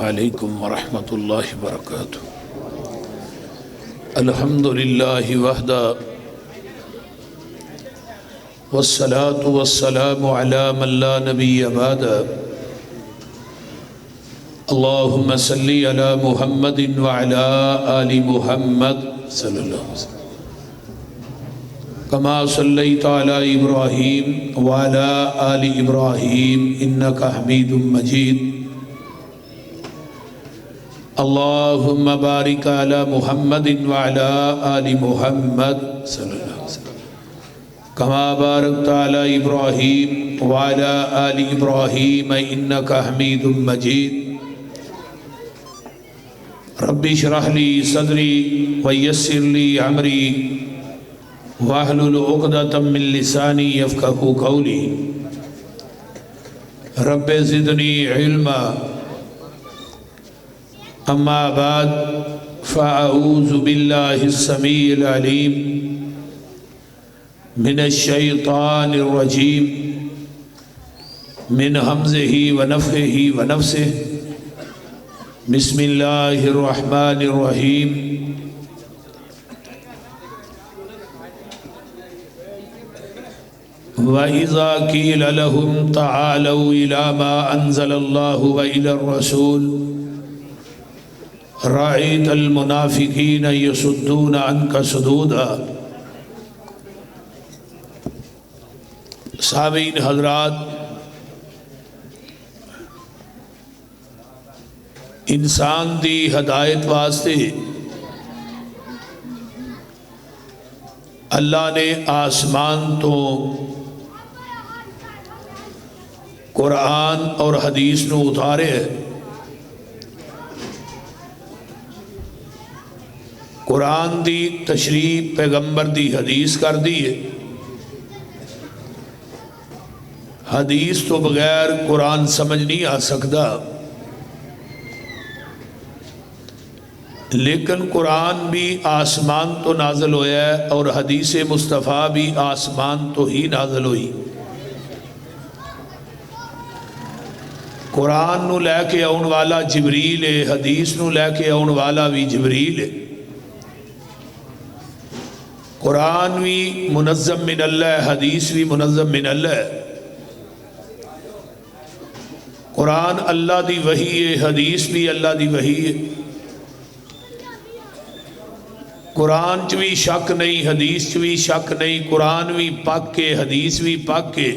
علیکم ورحمۃ اللہ وبرکاتہ۔ الحمد للہ وحدہ والصلاة والسلام علی من لا نبی بعدہ۔ اللہم صلی علی محمد وعلی آل محمد صلی اللہ علیہ وسلم کما صلیت علی ابراہیم وعلی آل ابراہیم انکا حمید مجید۔ اللہم بارک علی محمد وعلی آل محمد صلی اللہ علیہ وسلم کما بارکت علی ابراہیم وعلی آل ابراہیم انکا حمید مجید۔ رب اشرح لی صدری ویسر لی امری واحلل عقدۃ من لسانی یفقہوا قولی۔ رب زدنی علما، اما بعد فاعوذ باللہ السمیع العلیم من الشیطان الرجیم من ہمزہ ونفخہ ونفثہ۔ بسم اللہ الرحمن الرحیم۔ وَإِذَا قِيلَ لَهُمْ تَعَالَوْا إِلَى مَا أَنزَلَ اللَّهُ وَإِلَى الرَّسُولِ رَأَيْتَ الْمُنَافِقِينَ يَصُدُّونَ عَنْكَ صُدُودًا۔ سامعین حضرات، انسان دی ہدایت واسطے اللہ نے آسمان تو قرآن اور حدیث نو اتارے ہے۔ قرآن دی تشریح پیغمبر دی حدیث کر دی ہے۔ حدیث تو بغیر قرآن سمجھ نہیں آ سکتا، لیکن قرآن بھی آسمان تو نازل ہویا ہے اور حدیث مصطفیٰ بھی آسمان تو ہی نازل ہوئی۔ قرآن نو لے کے آن والا جبریل ہے، حدیث نو لے کے آن والا بھی جبریل ہے۔ قرآن بھی منظم من اللہ، حدیث بھی منظم من اللہ ہے۔ قرآن اللہ دی وحی ہے، حدیث بھی اللہ دی وحی ہے۔ قرآن چ بھی شک نہیں، حدیث چ بھی شک نہیں۔ قرآن بھی پاک ہے، حدیث بھی پاک ہے۔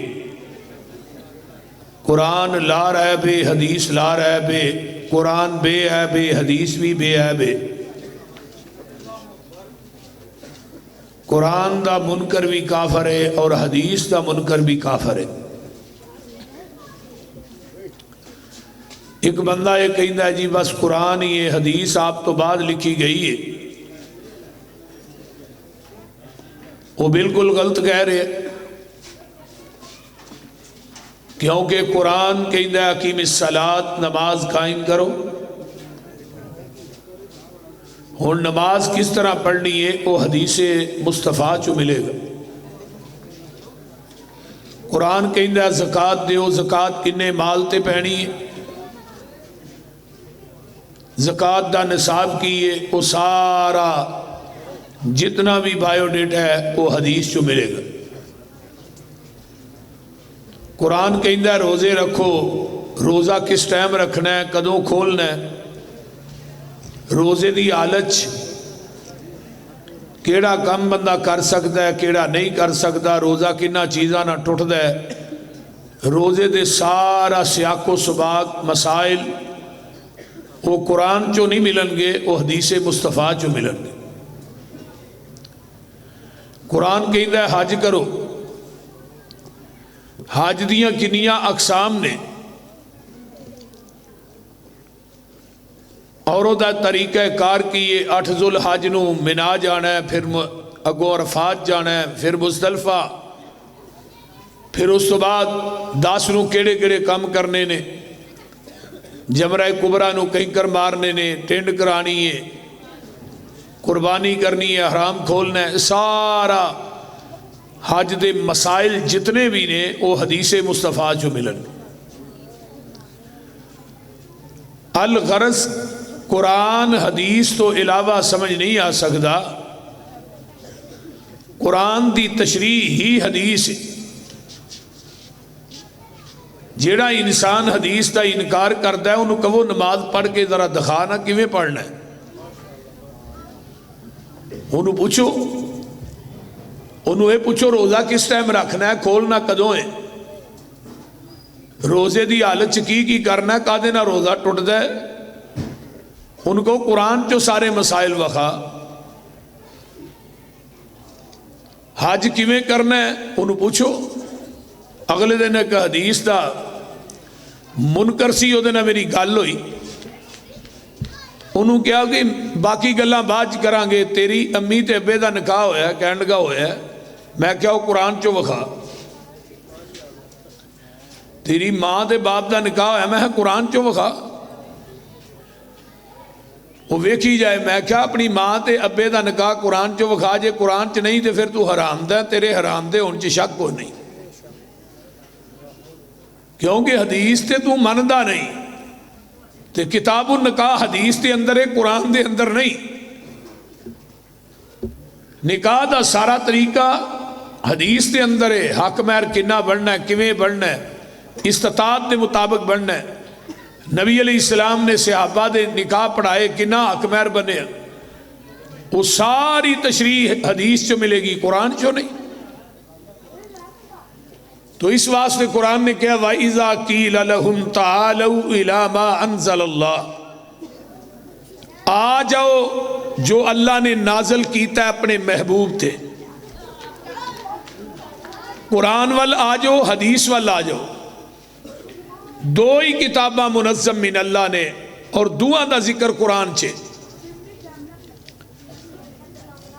قرآن لا ریب ہے، حدیث لا ریب ہے۔ قرآن بے عیب ہے، حدیث بھی بے عیب ہے۔ قرآن دا منکر بھی کافر ہے اور حدیث دا منکر بھی کافر ہے۔ ایک بندہ یہ کہتا ہے جی بس قرآن ہی ہے، حدیث آپ تو بعد لکھی گئی ہے، وہ بالکل غلط کہہ رہے ہیں، کیونکہ قرآن کہتا ہے اقیم الصلاۃ، نماز قائم کرو۔ اور نماز کس طرح پڑھنی ہے وہ حدیث مصطفیٰ چو ملے گا۔ قرآن کہتا ہے زکوٰۃ دیو، زکوٰۃ کنے مال تے پہنی ہے، زکوٰۃ دا نصاب کی ہے، وہ سارا جتنا بھی بایو ڈیٹا ہے وہ حدیث چو ملے گا۔ قرآن کہتا ہے روزے رکھو، روزہ کس ٹائم رکھنا ہے، کدوں کھولنا ہے، روزے دی حالت کیڑا کم بندہ کر سکتا ہے، کیڑا نہیں کر سکتا، روزہ کنہ چیزاں نہ ٹوٹدا ہے، روزے دے سارا سیاق و سباق مسائل وہ قرآن چو نہیں ملن گے، وہ حدیث مصطفیٰ چو ملن گے۔ قرآن کہتا ہے حج کرو، حج دیاں کنیاں اقسام نے، اور دا طریقہ کار کیے۔ 8 ذوالحج نو منا جانا ہے، پھر اگوں عرفات جانا ہے، پھر مزدلفہ، پھر اس تو بعد 10 نو کیڑے کیڑے کام کرنے نے، جمرہ کبریٰ نو کنکر مارنے نے، ٹینڈ کرانی ہے، قربانی کرنی ہے، حرام کھولنا ہے، سارا حج دے مسائل جتنے بھی نے وہ حدیث مصطفیٰ جو ملن۔ الغرض قرآن حدیث تو علاوہ سمجھ نہیں آ سکتا، قرآن دی تشریح ہی حدیث ہے۔ جیڑا انسان حدیث دا انکار کرتا ہے انہوں کہو نماز پڑھ کے ذرا دکھانا کیویں پڑھنا ہے، انہوں پوچھو، انہوں یہ پوچھو روزہ کس ٹائم رکھنا ہے، کھولنا کدوں ہے، روزے دی حالت کی کرنا ہے، کدے نہ روزہ ٹوٹتا ہے، ان کو قرآن چو سارے مسائل وکھا۔ حج کیویں کرنا ہے انہوں پوچھو، اگلے دن ایک حدیث دا منکر سی وہ دن میری گل ہوئی، انہوں کہا کہ باقی گلاں بعد کران گے، تیری امی تے ابے دا نکاح ہویا ہے، کہن لگا ہویا ہے، میں کیا وہ قرآن چو وکھا، تیری ماں تے باپ دا نکاح ہویا ہے، میں قرآن چو وکھا، وہ ویکھی جائے، میں کیا اپنی ماں تے ابے دا نکاح قرآن چو وکھا، جے قرآن چ نہیں تے پھر تو حرام دا، تیرے حرام دے ان چ شک کو نہیں، کیونکہ حدیث تے تو مندا نہیں، تے کتاب النکاح حدیث دے اندر ہے، قرآن دے اندر نہیں، نکاح دا سارا طریقہ حدیث دے اندر ہے، حق مہر کنا بڑھنا ہے، کیویں بڑھنا ہے، استطاعت دے مطابق بڑھنا ہے، نبی علیہ السلام نے صحابہ دے نکاح پڑھائے کنا حق مہر بنے، وہ ساری تشریح حدیث چو ملے گی، قرآن چو نہیں۔ تو اس واسطے قرآن نے کہا وَإِذَا قِيلَ لَهُمْ تَعَالَوْا إِلَى مَا أَنزَلَ اللَّهُ، آ جاؤ جو اللہ نے نازل کیتا ہے اپنے محبوب تھے، قرآن وال آ جاؤ، حدیث وال آ جاؤ، دو ہی کتاباں منظم من اللہ نے، اور دعا دا ذکر قرآن چھے،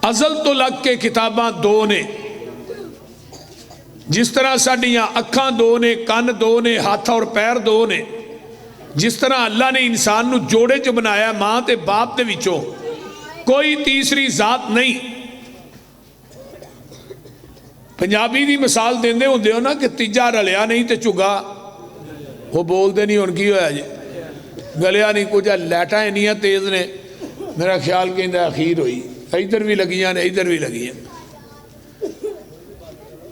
ازل تو لگ کے کتاباں دو نے، جس طرح ساڑیاں اکھاں دو نے، کان دو نے، ہاتھ اور پیر دو نے، جس طرح اللہ نے انسان نو جوڑے چ بنایا ماں تے باپ دے وچوں، کوئی تیسری ذات نہیں۔ پنجابی دی مثال دیندے ہوندے ہو نا کہ تیجا رلیا نہیں تے چگا، وہ بول دے نہیں ان کی ہویا جی گلیا نہیں، کچھ لیٹاں انیاں تیز نے، میرا خیال کہ اندہ اخیر ہوئی، ادھر بھی لگیاں نے ادھر بھی لگیاں۔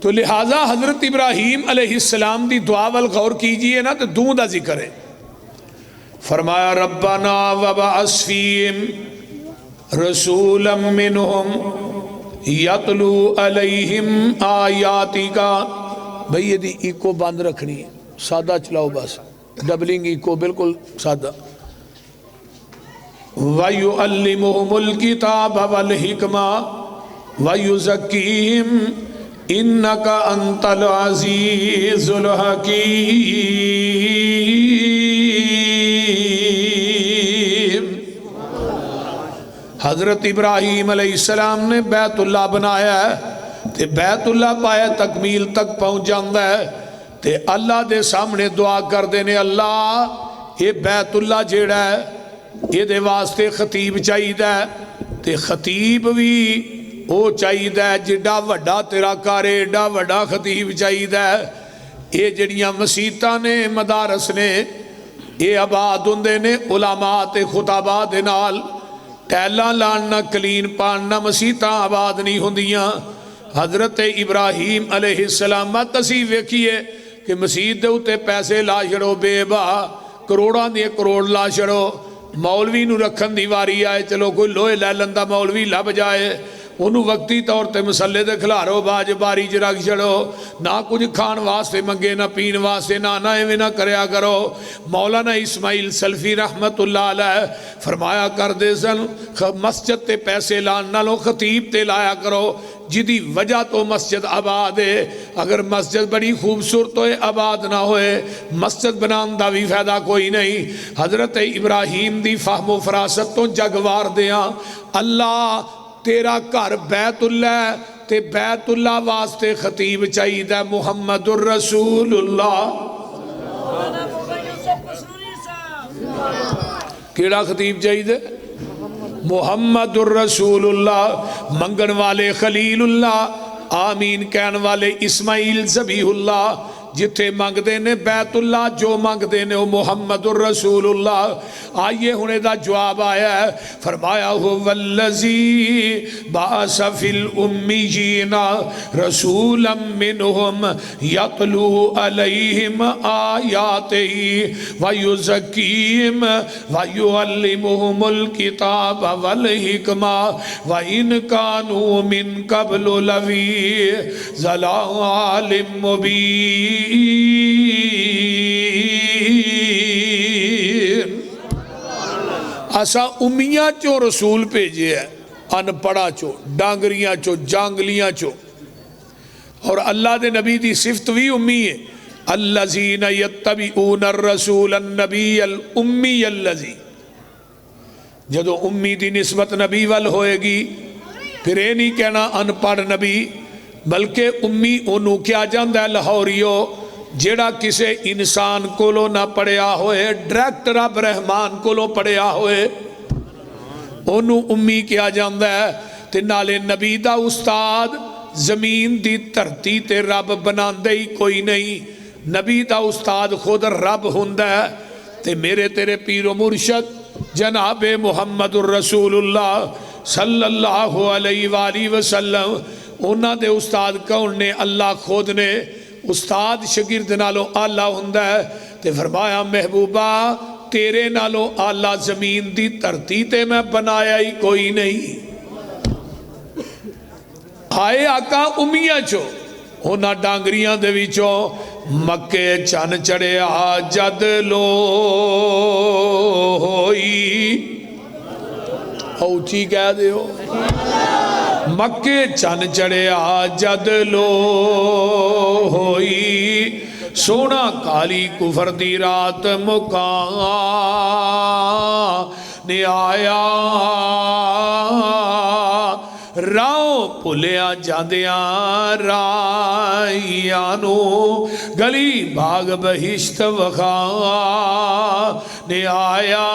تو لہٰذا حضرت ابراہیم علیہ السلام دی دعا والغور کیجئے نا تو دوں دا ذکر ہے، فرمایا ربنا وبعث فیہم رسولا منہم یتلو علیہم آیاتک، بھئی یہ دی ایکو بند رکھنی ہے، سادہ چلاؤ بس، ڈبلنگ ایکو بالکل سادہ، وَيُعَلِّمُهُمُ الْكِتَابَ وَالْحِكْمَةَ وَيُزَكِّيهِمْ انکا انت العزیز الحکیم۔ حضرت ابراہیم علیہ السلام نے بیت اللہ بنایا ہے، تے بیت اللہ پائے تکمیل تک پہنچ جاندہ ہے، تے اللہ دے سامنے دعا کر دینے اللہ یہ بیت اللہ جیڑا ہے یہ دے واسطے خطیب چاہید ہے، تے خطیب بھی وہ چاہید ہے جڑا وڈا تیرا کارے، ایڈا وڈا خطیب چاہید ہے، یہ جڑیاں مسیطہ نے مدارس نے یہ آباد ہوندے نے علماء تے خطابہ دے نال، ٹیلاں لاننا کلین پاننا مسیطہ آباد نہیں ہوندیاں۔ حضرت ابراہیم علیہ السلام تصیب ویکھیے کہ مسیط دے اتے پیسے لا چھڑو، بے با کروڑاں دیے کروڑ لا چھڑو، مولوی نو رکھن دی واری آئے، چلو کوئی لوہے لے لندہ مولوی لب جائے، انہوں وقتی طور تے مسلے دے کھلارو باج باری چ رکھ چھڑو، نہ کچھ کھان واسطے منگے نہ پین واسطے، نہ ایویں نہ کریا کرو۔ مولانا اسماعیل سلفی رحمت اللہ علیہ فرمایا کر دے سن مسجد تے پیسے لان نالوں خطیب تے لایا کرو، جدی وجہ تو مسجد آباد ہے، اگر مسجد بڑی خوبصورت ہوئے آباد نہ ہوئے مسجد بنان دا بھی فائدہ کوئی نہیں۔ حضرت ابراہیم دی فہم و فراست تو جگوار دیاں اللہ تیرا گھر بیت اللہ تے بیت اللہ واسطے خطیب چاہید ہے محمد الرسول اللہ۔ کیڑا خطیب چاہید ہے؟ محمد الرسول اللہ، منگن والے خلیل اللہ، آمین کہن والے اسماعیل ذبیح اللہ، جتھے منگدے نے بیت اللہ، جو منگدے نے وہ محمد الرسول اللہ۔ آئیے ہونے دا جواب آیا ہے، فرمایا هو الذی بعث فی الامیین رسولا منہم یتلو علیہم آیاتہ ویزکیہم ویعلمہم الکتاب والحکمہ وَإِنْ كَانُوا مِنْ قَبْلُ لَفِي ضَلَالٍ مُبِينٍ۔ اسا امیاں چو رسول بھیجے ہے، ان پڑھا چو، ڈانگریاں چو، جانگلیاں چو، اور اللہ دے نبی دی صفت بھی امی ہے، الذین یتبعون الرسول النبی الامی الذی۔ جدو امی دی نسبت نبی وال ہوئے گی، پھر یہ نہیں کہنا ان پڑھ نبی، بلکہ امی انہوں کیا جاندہ ہے لاہوریو، جیڑا کسے انسان کولو نہ پڑھیا ہوئے، ڈائریکٹ رب رحمان کولو پڑھیا ہوئے، انہوں امی کیا جاندہ ہے۔ تے نالے نبی دا استاد زمین دی دھرتی تے رب بناندے ہی کوئی نہیں، نبی دا استاد خود رب ہوندہ ہے۔ تے میرے تیرے پیر و مرشد جناب محمد الرسول اللہ صلی اللہ علیہ وآلہ وسلم، انہاں دے استاد کون نے؟ اللہ خود نے۔ استاد شگرد نالو آلہ ہوندہ ہے، تے فرمایا محبوبہ تیرے نالو آلہ زمین دی دھرتی تے میں بنایا ہی کوئی نہیں۔ آئے آقا امیہ چو، ہونا ڈانگریاں دے وچوں مکے چن چڑے جد لو ہوئی، اوچی کہہ دے ہو، مکے چن چڑے جد لو ہوئی، سونا کالی کفر دی رات مکان آیا، راؤ پھلیاں جاندیاں رائیانو، گلی باغ بہشت وخان آیا،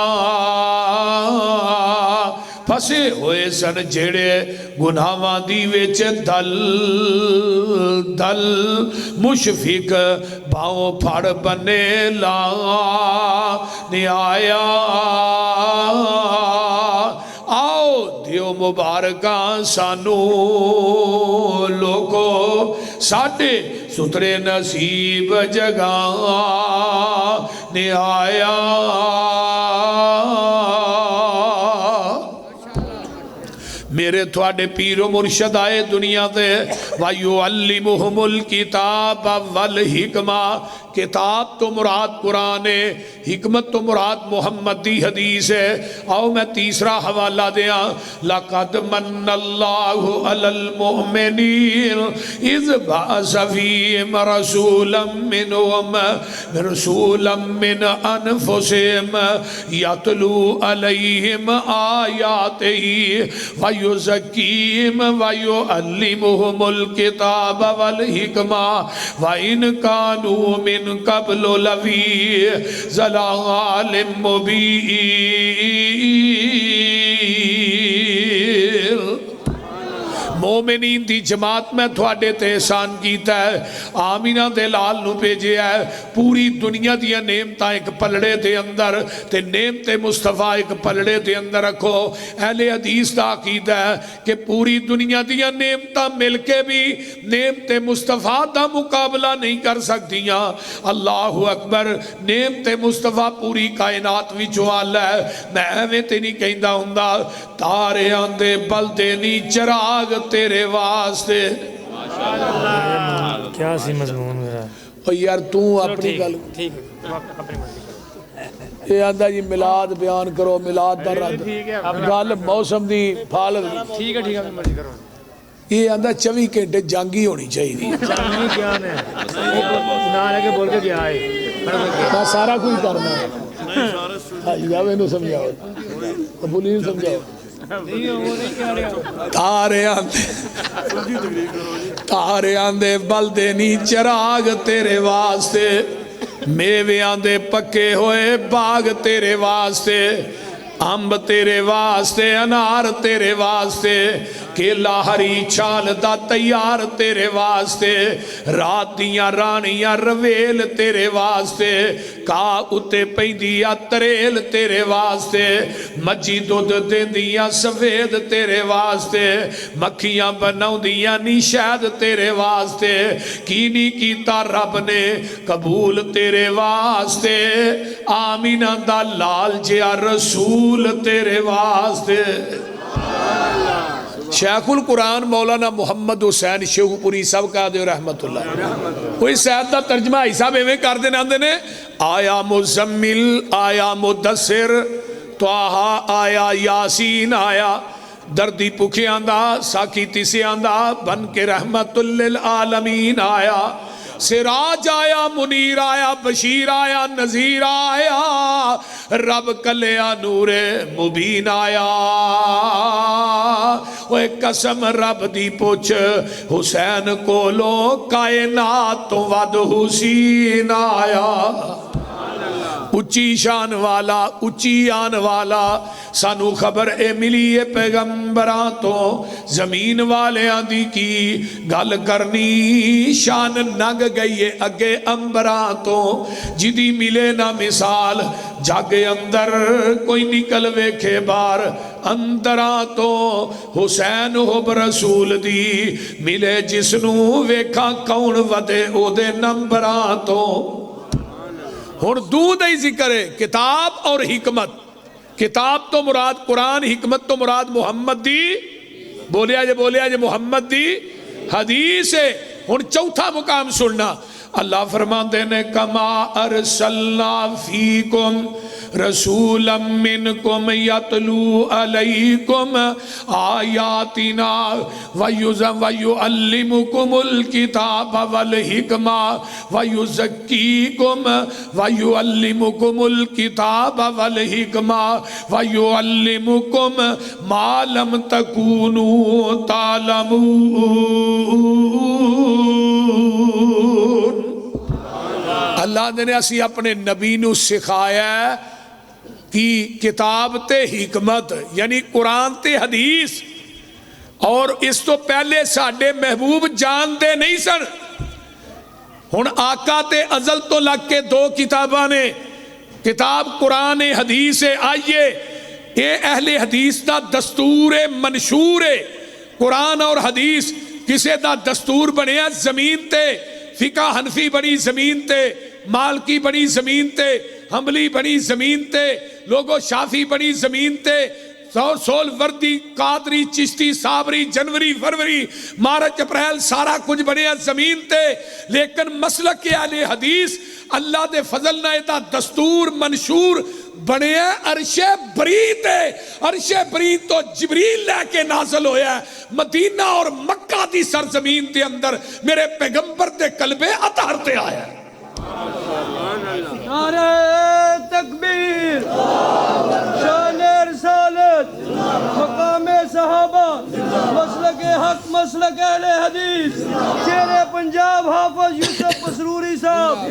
پھسے ہوئے سن جڑے گناہاں دی وچ دل دل، مشفق باؤں پھڑ بنے لان آیا، آؤ دیو مبارکاں سانو لوگو، ساڑھے سترے نصیب جگان آیا۔ میرے تھوڑے پیر و مرشد آئے دنیا دے، وَيُعَلِّمُهُمُ الْكِتَابَ وَالْحِکْمَةَ، کتاب تو مراد قرآن ہے، حکمت تو مراد محمد دی حدیث ہے۔ آؤ میں تیسرا حوالہ دیا، لَقَدْ مَنَّ اللَّهُ عَلَى الْمُؤْمِنِينَ إِذْ بَعَثَ فِيهِمْ رَسُولًا مِّنْ أَنفُسِهِمْ يَتْلُو عَلَيْهِمْ آيَاتِهِ وَيُزَكِّيهِمْ وَيُعَلِّمُهُمُ الْكِتَابَ وَالْحِکْمَةَ وَإِنْ كَانُوا مِنْ قبل لفی ضلال مبین۔ مومنین دی جماعت میں تھوڑے تے احسان کیتا ہے، آمینہ دے لال نو بھیجے ہے، پوری دنیا دیا نعمتاں ایک پلڑے دے اندر، تے نعمت مصطفیٰ ایک پلڑے دے اندر رکھو۔ اہل حدیث دا عقیدہ ہے کہ پوری دنیا دیا نعمتاں مل کے بھی نعمت مصطفیٰ دا مقابلہ نہیں کر سکتیاں۔ اللہ اکبر، نعمت مصطفیٰ پوری کائنات وچوں آلہ ہے۔ میں ایویں تے نہیں کہندہ ہوندا، تارے آندے بلدے نی چراغ تیرے واسطے۔ کیا سی مضمون میرا، اور یار تو اپنی گل یہ آندہ جی میلاد بیان کرو، میلاد در رد گل موسم دی پھالت، ٹھیک ہے مرضی کرو۔ یہ آندہ 24 گھنٹے جنگی ہونی چاہیے دی، جانگی کیا ہے نہ لگے بول کے کیا ہے، میں سارا کوئی کرنا ہے۔ جاوے انہوں سمجھاؤ، ابولی نہیں سمجھاؤ۔ تارے آندے بلدے نی چراغ تیرے واسطے، میوے آندے پکے ہوئے باغ تیرے واسطے، امب تیرے واسطے، انار تیرے واسطے، کیلا ہری چھال دا تیار تیرے واسطے رات دیاں رانیاں رویل تیرے واسطے کا اتے پیندیا تریل تیرے واسطے مجھی دودھ دیندیاں سفید تیرے واسطے مکھیاں بناؤ دیاں نیشاد تیرے واسطے کینی کیتا رب نے قبول تیرے واسطے آمینہ دا لال جیا رسول تیرے واسطے شیخ القرآن مولانا محمد حسین شیخ پوری صاحب کا دے رحمت اللہ کوئی سید دا ترجمہ حساب ایویں کر دینے آندے نے آیا مزمل آیا مدثر توہا آیا یاسین آیا دردی پکھے آندہ ساکی تیسے آندہ بن کے رحمت للعالمین آیا سراج آیا منیر آیا بشیر آیا نذیر آیا رب کلیا نور مبین آیا اوہ قسم رب دی پوچھ حسین کولو کائنات تو ود حسین آیا اچھی شان والا اچھی آن والا سانو خبر اے ملی اے پیغمبران تو زمین والے آندھی کی گل کرنی شان نگ گئی اگے امبران تو جدی ملے نہ مثال جاگے اندر کوئی نکل ویکھے بار اندران تو حسین حب رسول دی ملے جسنو ویکھا کون ودے او دے نمبران تو ہون دودھ ہی ذکر ہے کتاب اور حکمت کتاب تو مراد قرآن حکمت تو مراد محمد دی بولیا جے محمد دی حدیث ہے ہون چوتھا مقام سننا اللہ فرماندے نے کما ارسلنا فیکم رسولا منکم یتلو علیکم آیاتنا ویعلمکم الکتاب والحکمہ ویزکیکم ویعلمکم الکتاب والحکمہ ویعلمکم ما لم تکونوا تعلمون اللہ نے اسی اپنے نبی نو سکھایا کہ کتاب تے حکمت یعنی قرآن تے حدیث اور اس تو پہلے ساڑھے محبوب جان دے نہیں سن ہن آقا تے ازل تو لگ کے دو کتاباں نے کتاب قرآن حدیث آئیے اے اہل حدیث دا دستور منشور قرآن اور حدیث کسے دا دستور بنیا زمین تے فقہ حنفی بنی زمین تے مالکی بنی زمین تے حنبلی بنی زمین تے لوگو شافی بنی زمین تے سول وردی قادری چشتی صابری جنوری فروری مارچ اپریل سارا کچھ بنے زمین تے لیکن مسلک اہل حدیث اللہ دے فضل نہ ایتا دستور منشور بنے عرش برید ہے عرش برید تو جبریل لے کے نازل ہویا ہے مدینہ اور مکہ دی سرزمین تے اندر میرے پیغمبر دے قلب اطہر تے آیا ہے نعرہ تکبیر شان رسالت مقام صحابہ مسلک حق مسلک اہل حدیث شیر پنجاب حافظ یوسف مسروری صاحب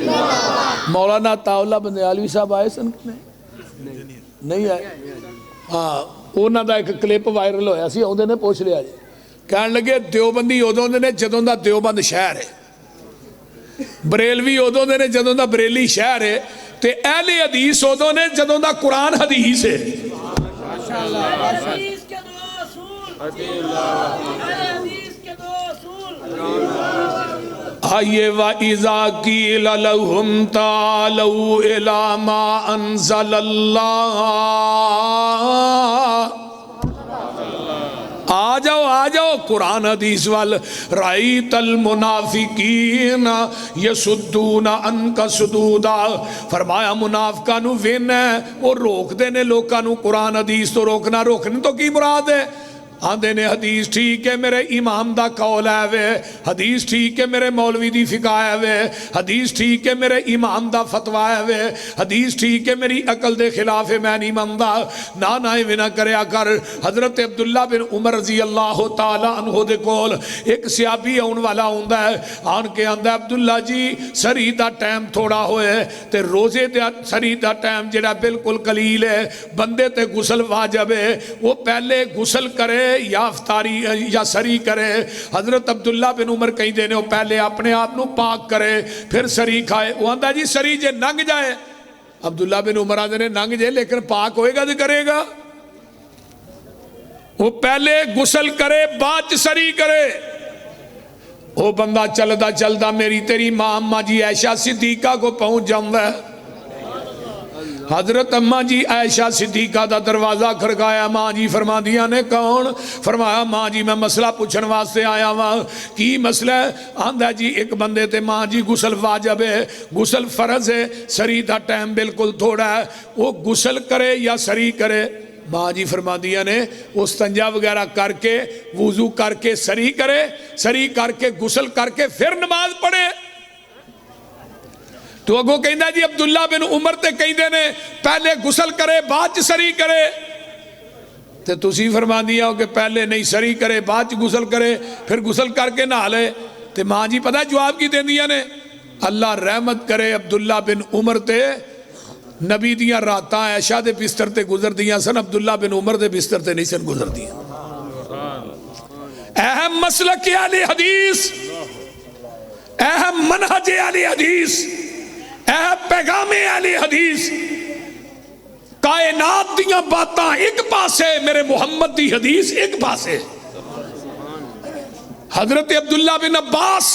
مولانا طاولہ بندیالوی صاحب آئے سن نہیں آئے ہاں انہاں دا ایک کلپ وائرل ہویا سی اوندے نے پوچھ لیا جی کہنے لگے دیوبندی ادوں دے نے جدوں دا دیوبند شہر ہے بریلوی ادوں دے نے جدوں دا بریلی شہر ہے تے اہل حدیث ادوں نے جدوں دا قرآن حدیث ہے حدیث کے دو اصول حدیث کے دو اصول آئیے وَإِذَا قِيلَ لَهُمْ تَعَالَوْا إِلَىٰ مَا أَنزَلَ اللَّهُ آ جاؤ قرآن حدیث وال رَأَيْتَ الْمُنَافِقِينَ يَصُدُّونَ عَنْكَ صُدُودًا فرمایا منافقاں نو وین ہے وہ روک دینے لوکاں نو قرآن حدیث تو روکنا روکنے تو کی مراد ہے آندے نے حدیث ٹھیک ہے میرے امام دا قول ہے وے حدیث ٹھیک ہے میرے مولوی دی فقہ ہے وے حدیث ٹھیک ہے میرے امام دا فتوہ ہے وے حدیث ٹھیک ہے میری عقل دے خلاف ہے میں نہیں مندہ نہ وینا کریا کر حضرت عبداللہ بن عمر رضی اللہ تعالیٰ عنہ دے کول ایک سیابی آن والا ہوندہ ہے آن کے اندہ عبداللہ جی سری دا ٹائم تھوڑا ہوئے تے روزے دا سری دا ٹائم جڑا بالکل قلیل ہے بندے تے غسل واجب ہے وہ پہلے غسل کرے یا افطاری یا سری کرے. حضرت عبداللہ بن عمر کہیں دینے ہو پہلے اپنے آپ نو پاک کرے پھر سری کھائے. وہ آندہ جی سری جے ننگ جائے. عبداللہ بن عمر آندے نے ننگ جائے لیکن پاک ہوئے گا تو کرے گا. وہ پہلے غسل کرے بعد سری کرے. وہ بندہ چلدا چلدا میری تیری ماں اماں جی عائشہ صدیقہ کو پہنچ جاؤں ہے. حضرت اماں جی عائشہ صدیقہ دا دروازہ کھڑکایا. ماں جی فرما دیا نے کون؟ فرمایا ماں جی میں مسئلہ پوچھن واسطے آیا ہوا. کی مسئلہ ہے؟ آندہ جی ایک بندے تے ماں جی غسل واجب ہے غسل فرض ہے سری دا ٹائم بالکل تھوڑا ہے وہ غسل کرے یا سری کرے؟ ماں جی فرما دیا نے استنجا وغیرہ کر کے وضو کر کے سری کرے سری کر کے غسل کر کے پھر نماز پڑھے. تو اگو کہندہ جی عبداللہ بن عمر تے کہندے نے پہلے غسل کرے بعد سری کرے. تے تسی فرما دیا ہو کہ پہلے نہیں سری کرے بعد غسل کرے پھر غسل کر کے نہ لے. تے ماں جی پتہ جواب کی دین دیا نے اللہ رحمت کرے عبداللہ بن عمر تے نبی دیاں راتاں عائشہ دے بستر تے گزر دیاں سن عبداللہ بن عمر دے بستر تے نہیں سن گزر دیاں. اہم مسلک اہل حدیث اہم منہج اہل حدیث اہم پیغام اہل حدیث کائنات دیاں باتاں ایک پاسے میرے محمد دی حدیث ایک پاسے. حضرت عبداللہ بن عباس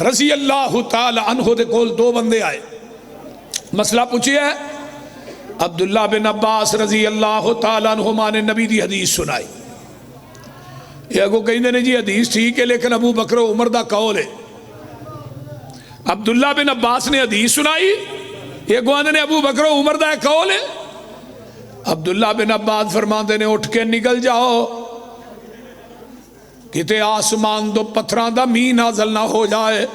رضی اللہ تعالی عنہ دے کول دو بندے آئے مسئلہ پوچھئے. عبداللہ بن عباس رضی اللہ تعالیٰ عنہما نے نبی دی حدیث سنائی. یہ کو کہیں نے جی حدیث ٹھیک ہے لیکن ابو بکر و عمر دا قول ہے. عبداللہ بن عباس نے حدیث سنائی یہ کو آندے نے ابو بکر و عمر دا قول ہے. عبداللہ بن عباس فرماندے نے اٹھ کے نکل جاؤ کتے آسمان دو پتھران دا می نازل نہ ہو جائے.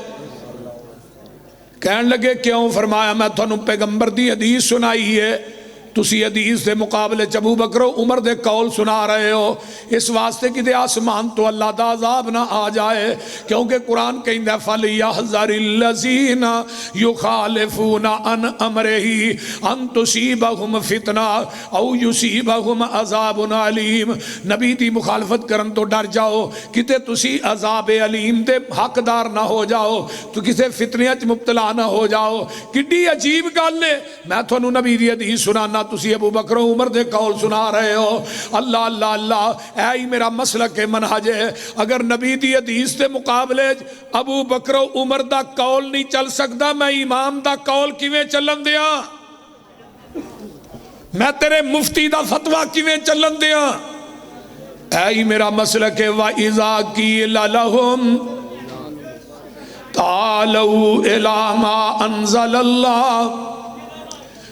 کہنے لگے کیوں؟ فرمایا میں تھانوں پیغمبر دی حدیث سنائی ہے تسی حدیث دے مقابلے ابو بکر و عمر دے قول سنا رہے ہو اس واسطے کہ دے آسمان تو اللہ دا عذاب نہ آ جائے کیونکہ قرآن کہندہ ہے فَلْيَحْذَرِ الَّذِينَ يُخَالِفُونَ عَنْ أَمْرِهِ أَن تُصِيبَهُمْ فِتْنَةٌ أَوْ يُصِيبَهُمْ عَذَابٌ عَلِيمٌ. نبی دی مخالفت کرن تو ڈر جاؤ کتے تسی عذاب علیم دے حقدار نہ ہو جاؤ تو کسے فتنیاں چ مبتلا نہ ہو جاؤ. کڈی عجیب گل ہے میں تھانوں نبی دی حدیث سنانا تسی ابو بکر و عمر دے قول سنا رہے ہو. اللہ اللہ اللہ اے ہی میرا مسلک منہج ہے. اگر نبی دی حدیث دے مقابلے ابو بکر و عمر دا قول نہیں چل سکتا میں امام دا قول کیویں چلن دیاں میں تیرے مفتی دا فتویٰ کیویں چلن دیاں. اے ہی میرا مسلک ہے وَإِذَا قِيلَ لَهُمْ تَعَالَوْا إِلَىٰ مَا أَنزَلَ اللَّهُ.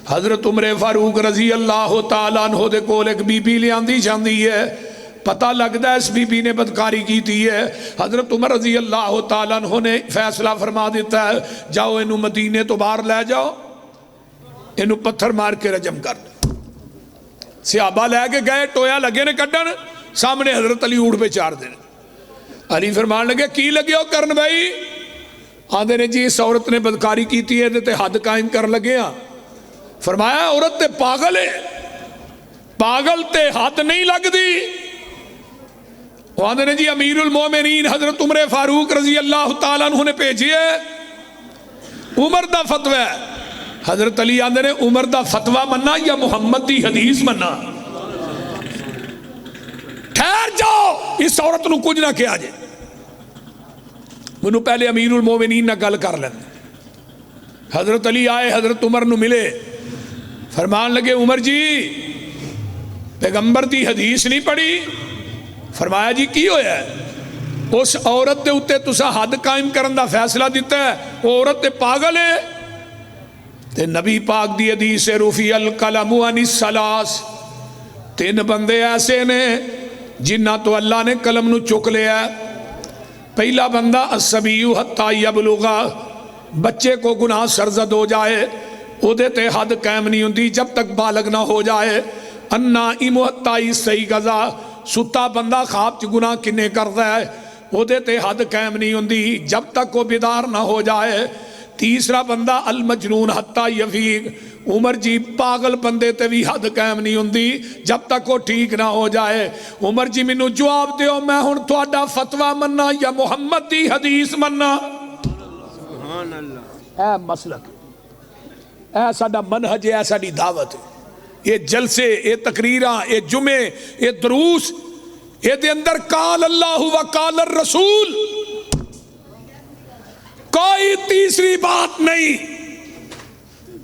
حضرت عمر فاروق رضی اللہ تعالیٰ عنہ دے کول ایک بی بی لے آندی جاندی ہے پتہ لگتا ہے اس بی بی نے بدکاری کی تھی ہے. حضرت عمر رضی اللہ تعالیٰ عنہ نے فیصلہ فرما دیتا ہے جاؤ انہوں مدینے تو باہر لے جاؤ انہوں پتھر مار کے رجم کر دو. صحابہ لے کے گئے ٹویا لگے نے کڈن سامنے حضرت علی اونٹ پہ چار دینے. علی فرمان لگے کی لگے ہو کرن بھائی؟ آندے نے جی اس عورت نے بدکاری کی تھی ہے تے حد قائم کر لگے ہاں. فرمایا عورت تے پاگل ہے پاگل تے حد نہیں لگ دی. وہ آندے نے جی امیر المومنین حضرت عمر فاروق رضی اللہ تعالیٰ عنہ نے بھیجی ہے عمر دا فتوی ہے. حضرت علی آندے نے عمر دا فتوی مننا یا محمد دی حدیث مننا؟ ٹھہر جاؤ اس عورت نو کچھ نہ کیا جائے منو پہلے امیر المومنین نہ گل کر لیں. حضرت علی آئے حضرت عمر نو ملے فرمان لگے عمر جی پیغمبر دی حدیث نہیں پڑھی؟ فرمایا جی کی ہویا ہے؟ اس عورت دے اتے تسا حد قائم کرن دا فیصلہ دیتا ہے وہ عورت تے پاگل ہے. تے نبی پاک دی حدیث سے رفیع القلم عن الثلاث تین بندے ایسے نے جنہ تو اللہ نے قلم نو چک لیا ہے. پہلا بندہ الصبی حتی یبلغ بچے کو گناہ سرزد ہو جائے او دے تے حد قائم نہیں ہوندی جب تک بالغ نہ ہو جائے. النائم حتی یستیقظ ستا بندہ خواب چ گناہ کنے کرتا ہے او دے تے حد قائم نہیں ہوندی جب تک وہ بیدار نہ ہو جائے. تیسرا بندہ المجنون حتی یفیق عمر جی پاگل بندے تے بھی حد قائم نہیں ہوندی جب تک وہ ٹھیک نہ ہو جائے. عمر جی مینوں جواب دیو میں ہن تہاڈا فتویٰ مننا یا محمد دی حدیث مننا؟ سبحان اللہ. اے مسلک اے ساڈا منہج ہے, اے ساڈی دعوت ہے. یہ جلسے, یہ تقریراں, یہ جمعے, یہ دروس, یہ دے اندر قال اللہ و قال الرسول, کوئی تیسری بات نہیں.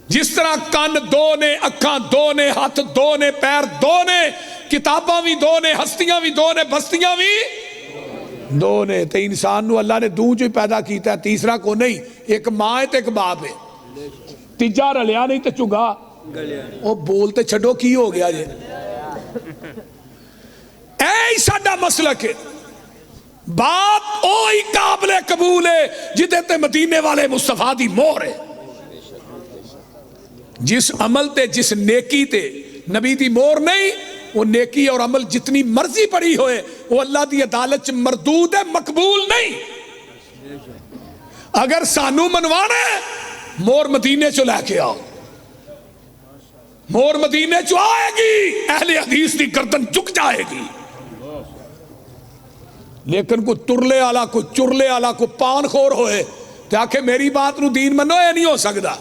جس طرح کان دو نے, اکھاں دو نے, ہاتھ دو نے, پیر دو نے, کتاباں بھی دو نے, ہستیاں بھی دو نے, بستیاں بھی دو نے. تے انسان نو اللہ نے دو جو ہی پیدا کیتا ہے, تیسرا کو نہیں. ایک ماں ہے تے ایک باپ ہے, تیجا رلیا نہیں تے چگا. وہ بولتے چھڑو کی ہو گیا جے. اے ساڈا مسلک ہے. بات اوہی قابل قبول ہے جدے تے مدینے والے مصطفیٰ دی مہر ہے. جس عمل تے جس نیکی تے نبی دی مہر نہیں, وہ نیکی اور عمل جتنی مرضی پڑی ہوئے وہ اللہ دی عدالت چ مردود ہے, مقبول نہیں. اگر سانو منوانا ہے مہر مدینے چو لے کے آؤ, مہر مدینے چو آئے گی, اہل حدیث دی گردن جھک جائے گی. لیکن کوئی ترلے والا, کوئی چرلے والا, کوئی پان خور ہوئے کہ آکھے میری بات نو دین منو, یہ نہیں ہو سکتا.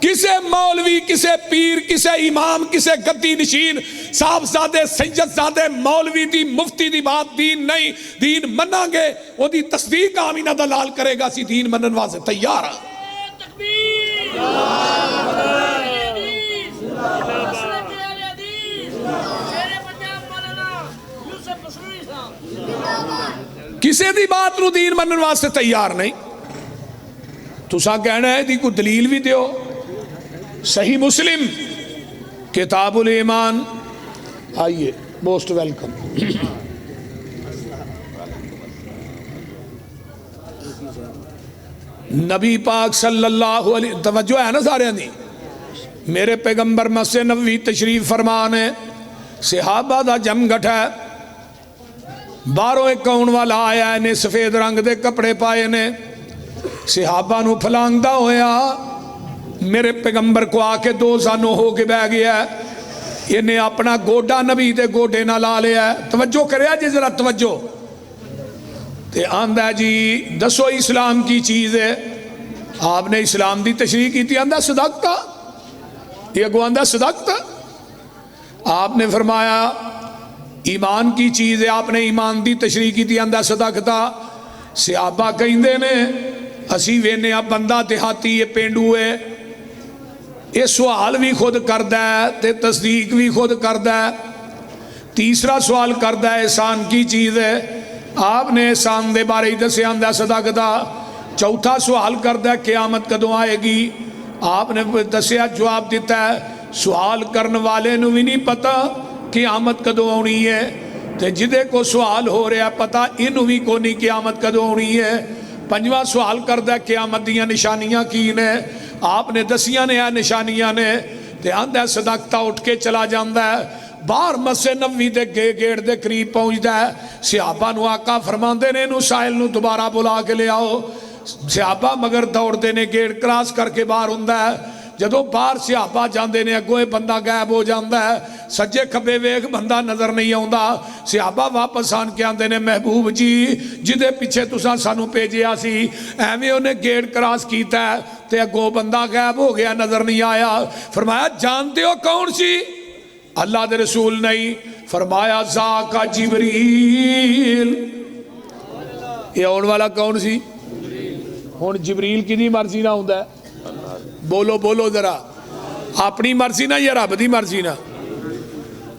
کسے مولوی, کسے پیر, کسے امام, کسے گدی نشین صاحب زادے, سید زادے, مولوی دی, مفتی دی بات دین نہیں. دین مننا گے وہ دی تصدیق آمینہ دلال کرے گا, سی دین منن واسطے تیار ہے. کسے دی بات نو دین منن واسطے تیار نہیں. تساں کہنا ہے دی کوئی دلیل بھی دیو. صحیح مسلم کتاب الایمان, آئیے, موسٹ ویلکم. نبی پاک صلی اللہ علیہ, توجہ ہے نا سارے دی, میرے پیغمبر مسجد نبوی تشریف فرمان ہے, صحابہ دا جم گٹھا ہے, باہروں ایک کون والا آیا ہے نے سفید رنگ دے کپڑے پائے نے, صحابہ نو پھلانگدا ہویا میرے پیغمبر کو آ کے دو سانوں ہو کے بہ گیا ہے. انہیں اپنا گوڈا نبی دے گوڈے نہ لا لیا ہے. توجہ کریا جی ذرا توجہ. تے آندہ ہے جی دسو اسلام کی چیز ہے. آپ نے اسلام دی تشریح کی تھی, آندہ صدقتا, یہ کو آندہ صدقتا. آپ نے فرمایا ایمان کی چیز ہے, آپ نے ایمان دی تشریح کی تھی, آندہ صدقتا. صحابہ کہیں دے نے اسی وینے اب بندہ دیہاتی یہ پینڈو ہے, یہ سوال بھی خود کردہ ہے تے تصدیق بھی خود کردہ ہے. تیسرا سوال کردہ ہے احسان کی چیز ہے, آپ نے احسان دے بارے دسے آندہ صدقتا. چوتھا سوال کردہ ہے قیامت کدوں آئے گی, آپ نے دسیا جواب دیتا ہے سوال کرن والے نو بھی نہیں پتا قیامت کدوں ہونی ہے, تے جدے کو سوال ہو رہا پتا انہوں بھی کو نہیں قیامت کدوں ہونی ہے. پنجواں سوال کردہ ہے قیامت دیاں نشانیاں کی نے, آپ نے دسیاں نے نشانیاں نے, تے آندہ صدقتا اٹھ کے چلا جاندہ ہے. باہر مسجد نبوی دے گیڑ دے قریب پہنچدا ہے. صحابہ نو آقا فرماندے نے نو سائل نو دوبارہ بلا کے لے آؤ. صحابہ مگر دوڑ دے نے گیڑ کراس کر کے باہر ہوندہ ہے. جدو باہر صحابہ جاندے نے اگوئے بندہ غائب ہو جاندہ ہے, سجے کھبے ویک بندہ نظر نہیں آؤندہ. صحابہ واپس آن کے آندے نے محبوب جی جدے پیچھے تساں سانو پیجیا سی ایویں انہیں گیڑ کراس کیتا ہے تے اگو بندہ غائب ہو گیا, نظر نہیں آیا. فرمایا جانتے ہو کون سی؟ اللہ دے رسول نہیں. فرمایا ذاکا جبریل. یہ آن والا کون سی؟ ہون جبریل کی دی مرضی نہ ہوندہ ہے. بولو بولو ذرا, اپنی مرضی نہ یا رب دی مرضی نہ.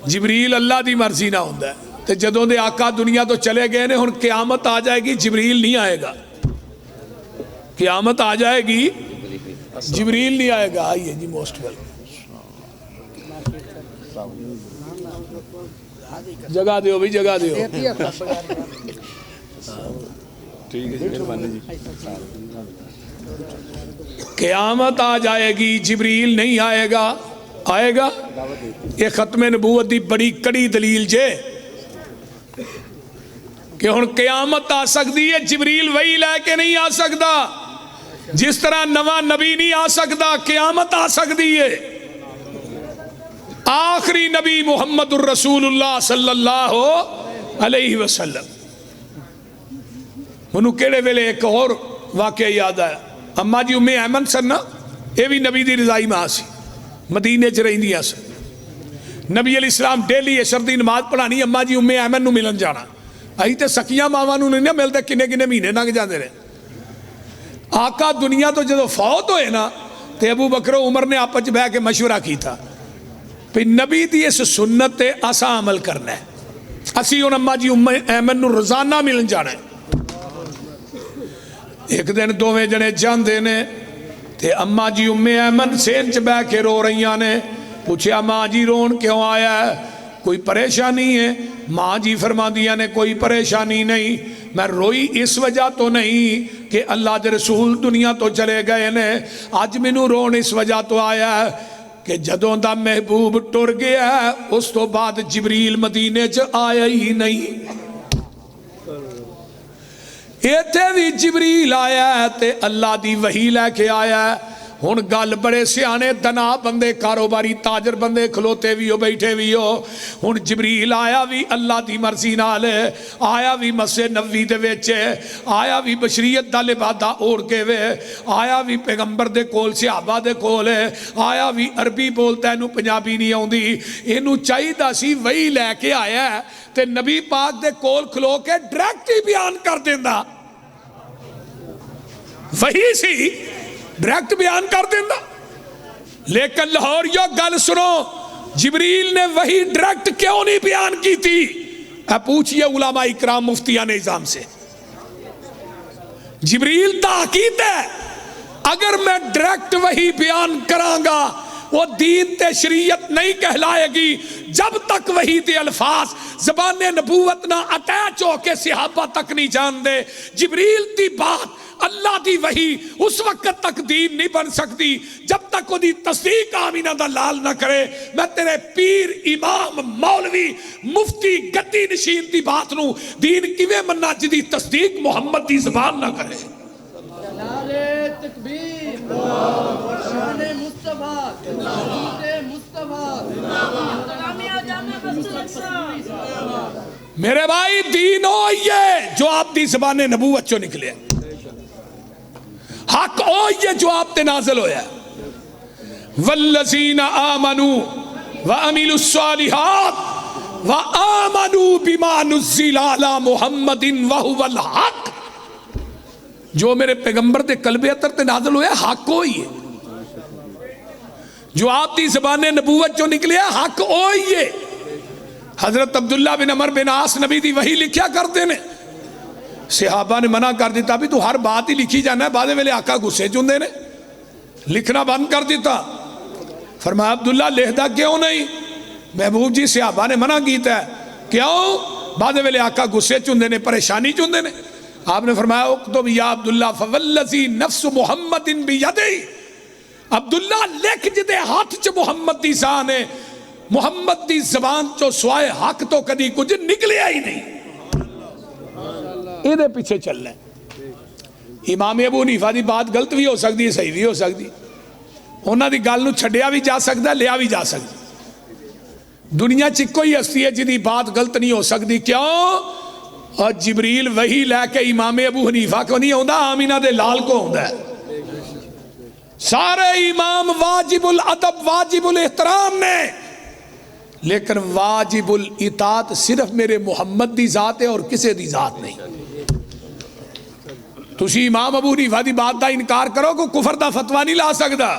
جبریل اللہ دی مرضی نہ ہوندہ ہے. تے جدوں دے آقا دنیا تو چلے گئے نے, ہن قیامت آ جائے گی جبریل نہیں آئے گا. قیامت آ جائے گی جبریل نہیں آئے گا. آئیے جی موسٹ ویلکم. جگہ دیو بھی جگہ دیو. قیامت آ جائے گی جبریل نہیں آئے گا. آئے گا. یہ ختم نبوت دی بڑی کڑی دلیل جے کہ ہن قیامت آ سکتی ہے, جبریل وہی لے کے نہیں آ سکتا. جس طرح نواں نبی نہیں آ سکتا، قیامت آ سکتی ہے۔ آخری نبی محمد الرسول اللہ صلی اللہ علیہ وسلم۔ منو کیڑے ویلے ایک اور واقعہ یاد آیا، اما جی امی ایمن سن نا، یہ بھی نبی دی رضائی ماں سی، مدینے چ رہندیاں سن۔ نبی علیہ السلام ڈیلی عشر دی نماز پڑھانی، اما جی امی ایمن نو ملن جانا۔ ائی تے سکیاں ماواں نو نہیں ملتے، کنے کنے مہینے لنگ جاندے رہے۔ آقا دنیا تو جدو فوت ہوئے نا تے ابو بکر و عمر نے آپس بہ کے مشورہ کیتا پھر نبی دی اس سنت تے اسا عمل کرنا ہے، اسی ان اما جی ایمن نو روزانہ ملن جانا ہے۔ ایک دن دوویں جنے جاندے نے تے اما جی ایمن سین چ بہ کے رو رہیاں نے۔ پوچھیا ماں جی رون کیوں آیا ہے، کوئی پریشانی ہے؟ ماں جی فرما دیا نے کوئی پریشانی نہیں، میں روئی اس وجہ تو نہیں کہ اللہ دے رسول دنیا تو چلے گئے نے، آج مینوں رون اس وجہ تو آیا ہے کہ جدوں دا محبوب ٹر گیا ہے اس تو بعد جبریل مدینے چ آیا ہی نہیں۔ ایتھے بھی جبریل آیا ہے تے اللہ دی وحی لے کے آیا ہے۔ ہن گل بڑے سیانے دنا بندے کاروباری تاجر بندے کھلوتے بھی ہو بیٹھے بھی ہو، ہن جبریل آیا بھی اللہ دی مرضی نال، آیا بھی مسجد نبوی دے وچ، آیا بھی بشریت دا لبادہ اوڑھ کے وے، آیا بھی پیغمبر دے کول صحابہ دے کول، آیا بھی عربی بولتا ہے، اینو پنجابی نہیں آوندی، اینو چاہیدا سی وہی لے کے آیا ہے تے نبی پاک دے کول کھلو کے ڈائریکٹ ہی بیان کر دیندا، وہی سی ڈائریکٹ بیان کر دینا۔ لیکن لاہوریو گل سنو، جبریل نے وہی ڈائریکٹ کیوں نہیں بیان کی تھی؟ پوچھئے علماء اکرام مفتیان نظام سے۔ جبریل تاکید ہے اگر میں ڈائریکٹ وہی بیان کرانگا وہ دین تے شریعت نہیں کہلائے گی جب تک وہی دے الفاظ زبان نبوت نہ اٹیچ ہو کے صحابہ تک نہیں جان دے۔ جبریل دی بات اللہ دی وحی اس وقت تک دین نہیں بن سکتی جب تک وہ دی تصدیق آمینہ دا لال نہ کرے۔ میں تیرے پیر امام مولوی مفتی گدی نشین دی بات نو دین کیویں مننا جدی تصدیق محمد دی زبان نہ کرے۔ نعرہ تکبیر، شان مصطفیٰ، درود مصطفیٰ، میرے بھائی دین ہوئیے جو آپ دی زبان نبوت چو نکلے، حق ہوئیے جو آپ تے نازل ہویا ہے۔ والذین آمنوا وعملوا الصالحات وآمنوا بما نزل علی محمد وہو الحق، جو میرے پیغمبر دے قلب اطہر تے نازل ہویا حق ہوئیے، جو آپ دی زبان نبوت جو نکلے حق ہوئیے۔ حضرت عبداللہ بن عمر بن عاص نبی دی وحی لکھیا کرتے نے، صحابہ نے منع کر دیتا بھی تو ہر بات ہی لکھی جانا ہے، بعد ویلے آقا غصے چندے نے لکھنا بند کر دیتا۔ فرمایا عبداللہ لکھدا کیوں نہیں؟ محبوب جی صحابہ نے منع کیتا ہے، کیوں؟ بعد ویلے آقا غصے چندے نے، پریشانی چندے نے۔ آپ نے فرمایا اکتب یا عبداللہ فوالذی نفس محمد بیدی، عبداللہ لکھ جدے ہاتھ چ محمد دی جان ہے، محمد دی زبان چو سوائے حق تو کدی کچھ نکلیا ہی نہیں۔ یہ دے پیچھے چل رہے ہیں۔ امام ابو حنیفہ دی بات غلط بھی ہو سکتی ہے، صحیح بھی ہو سکتی، انہاں دی گل نو چھڈیا بھی جا سکتا ہے، لیا بھی جا سکتا۔ دنیا چ کوئی ہستی ہے جدی بات غلط نہیں ہو سکتی، کیوں؟ اور جبریل وہی لے کے امام ابو حنیفہ کو نہیں ہوندا، آمینہ دے لال کو ہوندا ہے۔ سارے امام واجب الادب واجب الاحترام نے، لیکن واجب الاطاعت صرف میرے محمد دی ذات ہے اور کسے دی ذات نہیں۔ تسی امام ابو حنیفہ دی بات دا انکار کرو کو کفر دا فتوہ نہیں لا سکدا،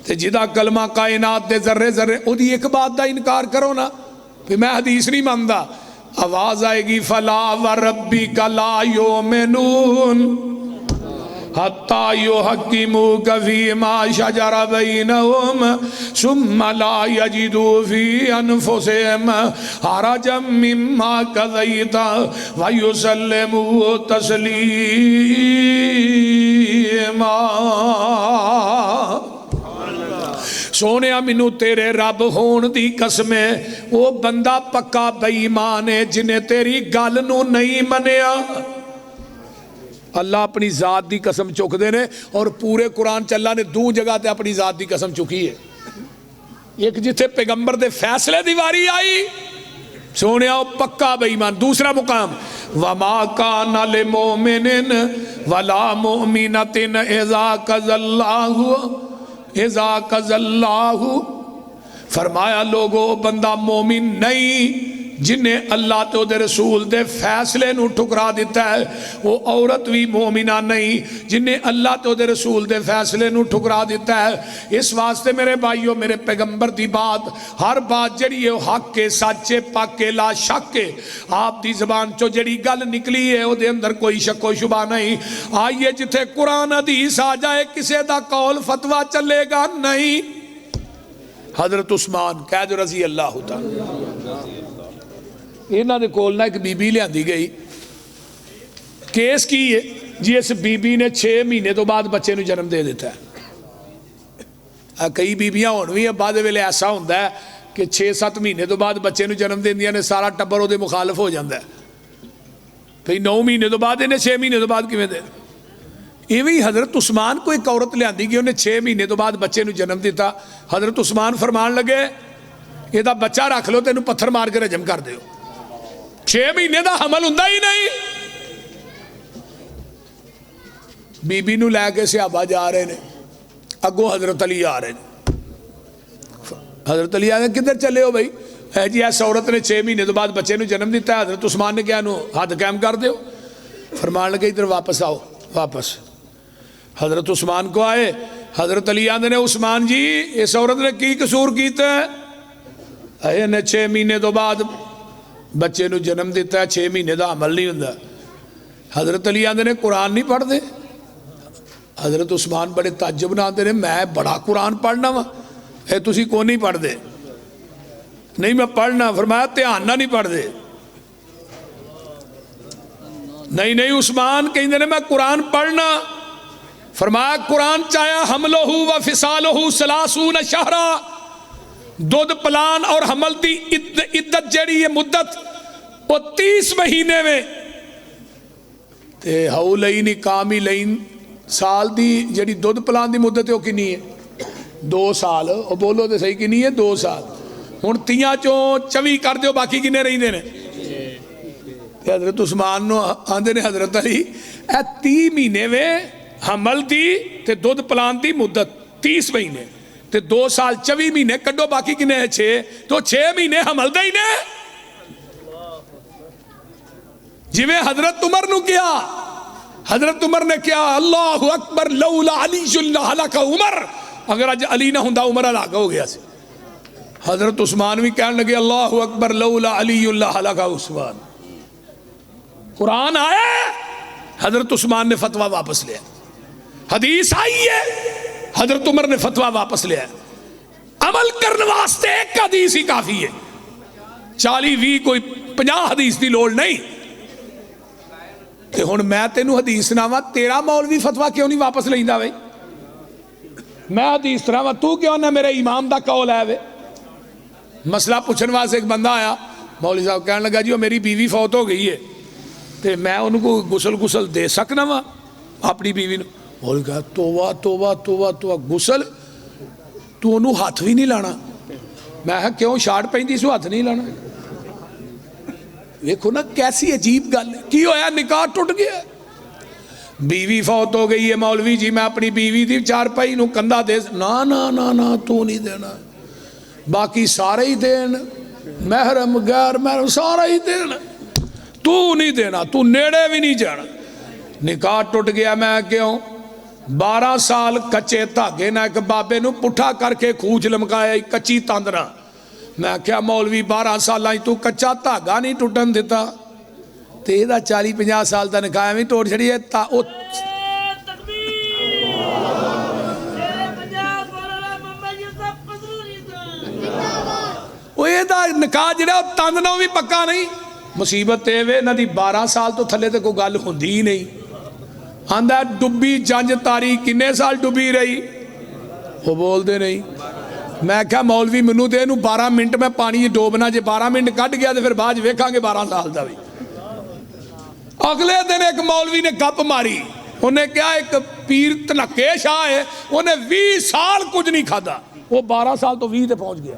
تے جدا کلمہ کائنات دے ذرے ذرے او دی ایک بات دا انکار کرو نا، پھر میں حدیث نہیں ماندا۔ آواز آئے گی فلا وربک لا یؤمنون حتی یحکموک فیما شجر بینہم ثم لا یجدوا فی انفسہم حرجا مما قضیت ویسلموا تسلیما۔ سونیا مینوں تیرے رب ہون دی قسم ہے، وہ بندہ پکا بے ایمان ہے جنہیں تیری گل نو نہیں منیا۔ اللہ اپنی ذات دی قسم چکتے ہیں اور پورے قرآن چ اللہ نے دو جگہ تے اپنی ذات دی قسم چکی ہے. ایک جتھے پیغمبر دے فیصلے دی واری آئی سونے پکا بے ایمان. دوسرا مقام وما کان للمؤمن ولا مؤمنۃ اذا قضى اللہ فرمایا لوگو بندہ مومن نہیں جنہیں اللہ تو دے رسول دے فیصلے نو ٹھکرا دیتا ہے, وہ عورت بھی مومنہ نہیں جنہیں اللہ تو دے رسول دے فیصلے نو ٹھکرا دیتا ہے. اس واسطے میرے بھائیو میرے پیغمبر دی بات ہر بات جڑی ہے حق کے سچے پاک کے لا شک کے آپ دی زبان چو جڑی گل نکلی ہے وہ دے اندر کوئی شک و شبہ نہیں. آئیے جتھے قرآن حدیث آ جائے کسے دا قول فتویٰ چلے گا نہیں. حضرت عثمان قید رضی اللہ تعالی انہاں دے کول نہ ایک بی بی لیاندی گئی کیس کی ہے جی اس بی بی نے 6 مہینے تو بعد بچے نو جنم دے دیتا ہے. کئی بیبیاں ہون بھی بعد ویلے ایسا ہوتا ہے کہ 6-7 مہینے تو بعد بچے نو جنم دیندیاں نے سارا ٹبر وہ مخالف ہو جاتا ہے. پھر 9 مہینے تو بعد انہیں 6 مہینے تو بعد کیویں دے. ایویں حضرت عثمان کو ایک عورت لیاندی گئی انہیں 6 مہینے تو بعد بچے نو جنم دیتا. حضرت عثمان فرمان لگے یہ دا بچہ رکھ لو تینوں پتھر مار کے رجم کر دیو. 6 مہینے دا حمل ہوندا ہی نہیں. بی بی نو لے کے صحابہ جا رہے ہیں اگوں حضرت علی آ رہے ہیں. حضرت علی آ رہے ہیں کدھر چلے ہو بھائی؟ ہے جی ایس عورت نے 6 مہینے تو بعد بچے نو جنم دیتا ہے. حضرت عثمان نے کیا نو حد قائم کر دیو. فرمان لگے ادھر واپس آؤ. واپس حضرت عثمان کو آئے. حضرت علی آندے نے عثمان جی اس عورت نے کی قصور کیتا ہے؟ نے 6 مہینے تو بعد بچے نو جنم دیتا ہے 6 مہینے دا عمل نہیں ہوندا. حضرت علی آندے نے قرآن نہیں پڑھ دے. حضرت عثمان بڑے تعجب نہ آندے نے میں بڑا قرآن پڑھنا وا اے تسی کو نہیں پڑھ دے. نہیں میں پڑھنا. فرمایا دھیان نہ نہیں پڑھ دے. نہیں عثمان کہیں نے میں قرآن پڑھنا. فرمایا قرآن چاہیا حملہ و فصالہ 30 شہرا دودھ پلان اور حمل دی عدت جیڑی ہے مدت وہ 30 مہینے میں تے حولین کاملین سال دی جیڑی دودھ پلان دی مدت ہے وہ کنی ہے 2 سال. وہ بولو تے صحیح کنی ہے 2 سال. ہن 30 چوں 24 کر دیو باقی کنے رہندے نے. حضرت عثمان نو آندے نے حضرت علی اے 30 مہینے میں حمل دی تے دودھ پلان دی مدت 30 مہینے تے 2 سال 24 مہینے کڈو باقی کنے ہے 6 تو 6 مہینے حمل دے ہی نے. جویں حضرت عمر نو کیا حضرت عمر نے کیا اللہ اکبر لولا علی لہلک عمر اگر اج علی نہ ہوندا عمر ہلاک ہو گیا سی. حضرت عثمان بھی کہنے لگے اللہ اکبر لولا علی لہلک عثمان. قرآن آیا حضرت عثمان نے فتویٰ واپس لیا. حدیث آئی ہے حضرت عمر نے فتویٰ واپس لیا. عمل کرنے واسطے ایک حدیث ہی کافی ہے. 40-20 کوئی 50 حدیث دی لوڑ نہیں. تے ہن میں تینوں حدیث سناواں تیرا مولوی فتویٰ کیوں نہیں واپس لیندا بھائی؟ میں حدیث سناواں تو کیوں نہ میرے امام دا قول ہے وے. مسئلہ پوچھن واسطے ایک بندہ آیا مولوی صاحب کہنے لگا جی وہ میری بیوی فوت ہو گئی ہے تے میں ان کو غسل دے سکنا وا اپنی بیوی نو. مولوی کہا توبہ توبہ توبہ توبہ غسل تو انہوں ہاتھ بھی نہیں لانا. میں کہا کیوں شاٹ پیندی سو ہاتھ نہیں لانا. دیکھو نا کیسی عجیب گل ہے. کی ہویا نکاح ٹوٹ گیا بیوی فوت ہو گئی ہے مولوی جی میں اپنی بیوی دی 4 پائی نو کندھا دے نا نا نا نا تو نہیں دینا باقی سارے ہی دین محرم غیر محرم سارے ہی دین تو نہیں دینا تو نیڑے بھی نہیں جانا. نکاح ٹوٹ گیا. میں کیوں 12 سال کچے دھاگے نہ ایک بابے نو پٹھا کر کے کھوج لمکایا کچی تاندرا. میں کیا مولوی 12 سال تو کچا دھاگا نہیں ٹوٹن دیتا تے دا 40-50 سال دا نکاح بھی توڑ چھڑی ہے. وہ دا نکاح جڑا تاندنا بھی پکا نہیں. مصیبت اے نہ دی 12 سال تو تھلے تے کوئی گل ہوندی ہی نہیں. آندا ڈبی جنج تاری کنے سال ڈبی رہی وہ بول دے نہیں. میں کہا مولوی منو دے نو 12 منٹ میں پانی ڈوبنا جے 12 منٹ کٹ گیا تو پھر بعد ویکھاں گے 12 سال دا بھی. اگلے دن ایک مولوی نے گپ ماری, انہیں کیا ایک پیر تنکے شاہ ہے, انہیں 20 سال کچھ نہیں کھادا, وہ 12 سال تو 20 تے پہنچ گیا.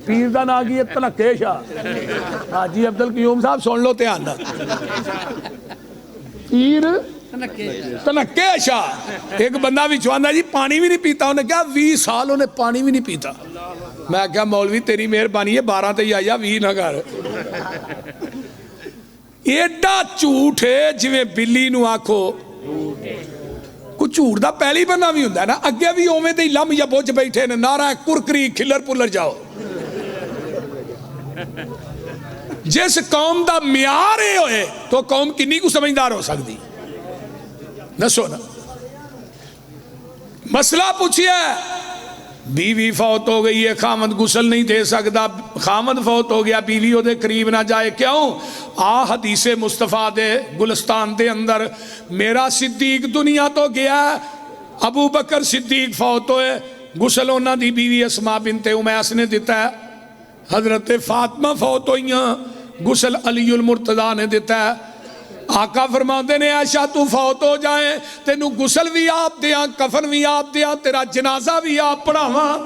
پیر دا نا کی تنکے شاہ. حاجی عبد القیوم صاحب سن لو دھیان نال, پیر تنکے شاہ. ایک بندہ بھی چواندا جی پانی بھی نہیں پیتا, انہیں کہا 20 سال انہیں پانی بھی نہیں پیتا. میں کہا مولوی تیری مہربانی ہے 12 تے ہی آیا 20 نہ کر. ایڈا جھوٹ ہے جویں بلی نو آکھو کوئی جھوٹ دا پہلی بندہ بھی ہوندا ہے نا, اگے بھی اوویں تے لم یا بوجھ بیٹھے نے, نعرہ کرکری کھلر پلر جاؤ. جس قوم دا معیار اے ہوئے تو قوم کنی کو سمجھدار ہو سکتی. دسو نا, مسئلہ پوچھیا بیوی فوت ہو گئی ہے, خامد غسل نہیں دے سکتا, خامد فوت ہو گیا بیوی او دے قریب نہ جائے, کیوں؟ حدیث مصطفیٰ دے گلستان دے اندر میرا صدیق دنیا تو گیا, ابو بکر صدیق فوت ہوئے, غسل انہاں دی بیوی اسماء بنت امیس نے دیتا ہے, حضرت فاطمہ فوت ہوئیاں, غسل علی المرتضیٰ نے دیتا ہے. آقا فرماتے نے عائشہ تو فوت ہو جائیں تینوں غسل بھی آپ دیاں, کفن بھی آپ دیاں, تیرا جنازہ بھی آپ پڑھاواں.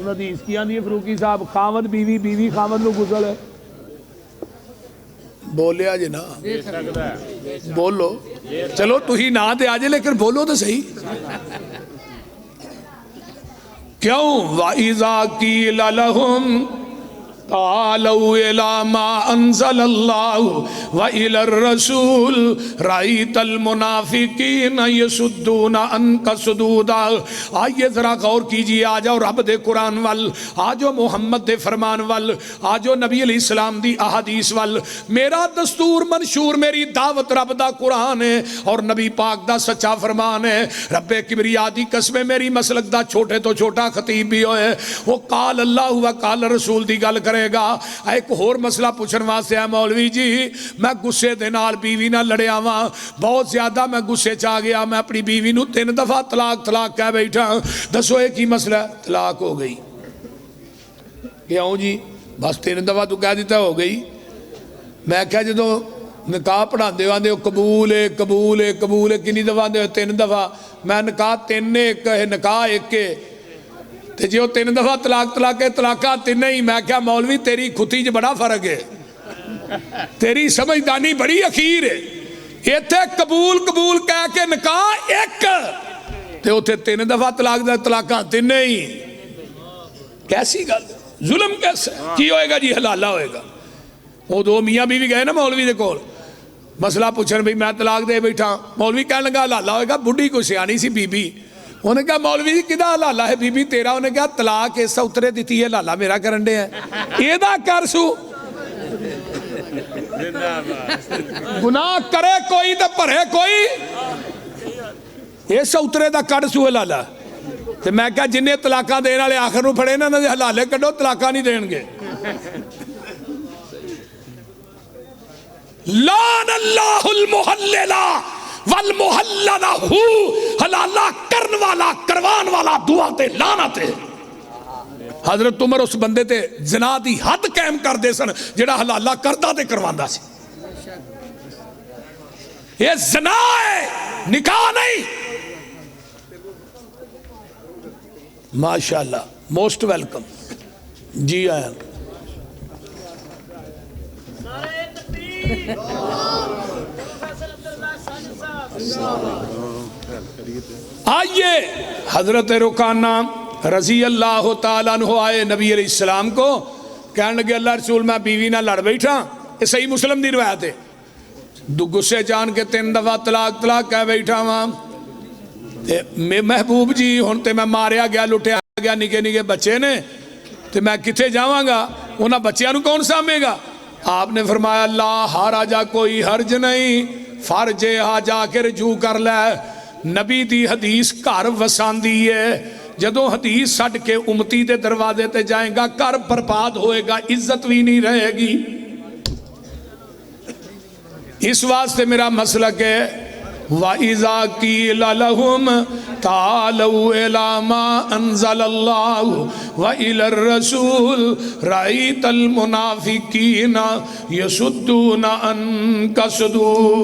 حدیث کی آندھی ہے فروقی صاحب, خامد بیوی, بیوی خامد نو غسل ہے. بولیا جی نا, بولو, چلو تو ہی نہ دے آجے لیکن بولو تو صحیح. کیوں؟ وَإِذَا قِيلَ لَهُمْ تعالوا إلى ما أنزل الله وإلى الرسول رأيت المنافقين يصدون عنك صدودا. آئیے ذرا غور کیجئے, آ جاؤ رب دے قرآن وال, آ جاؤ محمد دے فرمان وال, آ جاؤ نبی علیہ السلام دی احادیث وال. میرا دستور منشور, میری دعوت رب دا قرآن ہے اور نبی پاک دا سچا فرمان ہے. رب کبریا دی قسم میری مسلک دا چھوٹے تو چھوٹا خطیب بھی ہوئے, وہ قال اللہ و قال رسول دی گل کرے گا. ایک اور مسئلہ پوچھن واسطے ہے مولوی جی, میں غصے دے نال بیوی نہ لڑیا ہاں, بہت زیادہ میں غصے چا گیا, میں اپنی بیوی نو 3 دفعہ طلاق طلاق کہہ بیٹھا, دسو ایک ہی مسئلہ, طلاق ہو گئی. کیوں جی؟ بس 3 دفعہ تو کہہ دیتا ہو گئی. میں کہا جدو نکاح پڑھا دے آندے قبول ہے قبول ہے قبول ہے, کنی دفعہ دے 3 دفعہ. میں نکاح 3 ایک ہے, نکاح ایک ہے, تے جو 3 دفعہ طلاق طلاق ہے, طلاقات 3 نہیں. میں کہا مولوی تیری کھتی جو بڑا فرق ہے, تیری سمجھدانی بڑی اخیر ہے. یہ تھے قبول قبول کہہ کے نکاح ایک, تے وہ تھے 3 دفعہ طلاق دے, طلاقات 3 نہیں. کیسی گل, ظلم کیسے کی ہوئے گا جی؟ حلالہ ہوئے گا. وہ 2 میاں بیوی گئے نا مولوی دے کول, مسئلہ پوچھن بھئی میں طلاق دے بیٹھا, مولوی کہنے لگا حلالہ ہوئے گا. بڑھی کو سیانی سی بی بی, انہوں نے کہا مولوی جی کدھا حلالہ ہے بی بی تیرا؟ انہوں نے کہا طلاق ایسا اترے دیتی ہے, حلالہ میرا کرنڈے ہیں. یہ دا کر سو, گناہ کرے کوئی تے پرے کوئی, ایسا اترے دا کر سو حلالہ. تے میں کہا جنہیں طلاقہ دینا لے آخر نو پڑے نا, حلالے کڈو, طلاقہ نہیں دین گے. لان اللہ المحللہ والمحللہ ہو, حلالہ کرن والا کروان والا دعا تے لعنت ہے. حضرت عمر اس بندے تے زنا دی حد قائم کر دے سن جڑا حلالہ کردہ تے کرواندا سی. یہ زنا ہے, نکاح نہیں. ماشاءاللہ, موسٹ ویلکم جی. آیا آئیے حضرت رکانہ رضی اللہ تعالیٰ عنہ آئے نبی علیہ السلام کو, کہنے لگے اللہ رسول میں بیوی نہ لڑ بیٹھا. یہ صحیح مسلم دی روایت ہے. غصے جان کے 3 دفعہ طلاق طلاق کہہ بیٹھا وہاں. محبوب جی ہن تے میں ماریا گیا لٹیا گیا, نکے نکے بچے نے, تے میں کتے جاواں گا, انہاں بچیاں نو کون سامے گا؟ آپ نے فرمایا لا حرج, کوئی حرج نہیں, فرج آ جا کے رجوع کر لے. نبی دی حدیث گھر وساندی ہے, جدو حدیث سٹ کے امتی دے دروازے تے جائیں گا گھر برباد ہوئے گا, عزت بھی نہیں رہے گی. اس واسطے میرا مسلک ہے وَإِذَا قِيلَ لَهُمْ تَعَالَوْا إِلَى مَا أَنزَلَ اللَّهُ وَإِلَى الرَّسُولِ رَأَيْتَ الْمُنَافِقِينَ يَصُدُّونَ عَنكَ صُدُودًا۔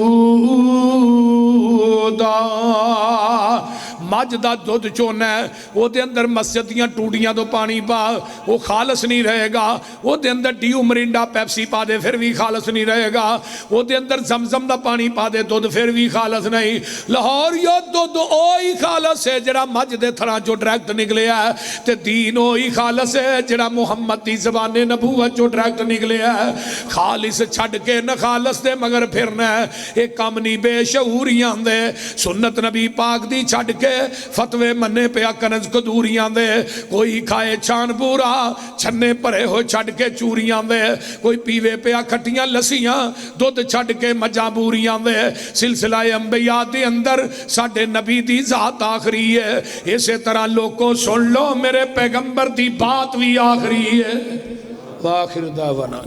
مجھ دا دودھ چونا ہے وہ دے اندر مسجد دیاں ٹوڑیاں تو پانی پا وہ خالص نہیں رہے گا، وہ دے اندر ڈیو مرنڈا پیپسی پا دے پھر بھی خالص نہیں رہے گا، وہ دے اندر زمزم دا پانی پا دے دودھ پھر بھی خالص نہیں۔ لاہور یا دودھ اوہی خالص ہے جڑا مجھ دے تھران جو ڈریکٹ نکلے ہے، تے دین اوہی خالص ہے جڑا محمد دی زبان نبوت جو ڈریکٹ نکلے ہے۔ خالص چھڑ کے نہ خالص دے مگر پھرنا ہے، ایک کام نہیں بے شعوریاں دے، سنت نبی پاک دی چھڑ کے فتوے مننے پہ کنز کدوریاں دے، کوئی کھائے چھان پورا چھنے پرے ہو چھڑ کے چوریاں دے، کوئی پیوے پہ کھٹیاں لسیاں دودھ چھڑ کے مجاں بوریاں دے۔ سلسلہ انبیاء دے اندر ساڑھے نبی دی ذات آخری ہے، اسی طرح لوگوں سن لو میرے پیغمبر دی بات بھی آخری ہے۔ وآخر دعوانا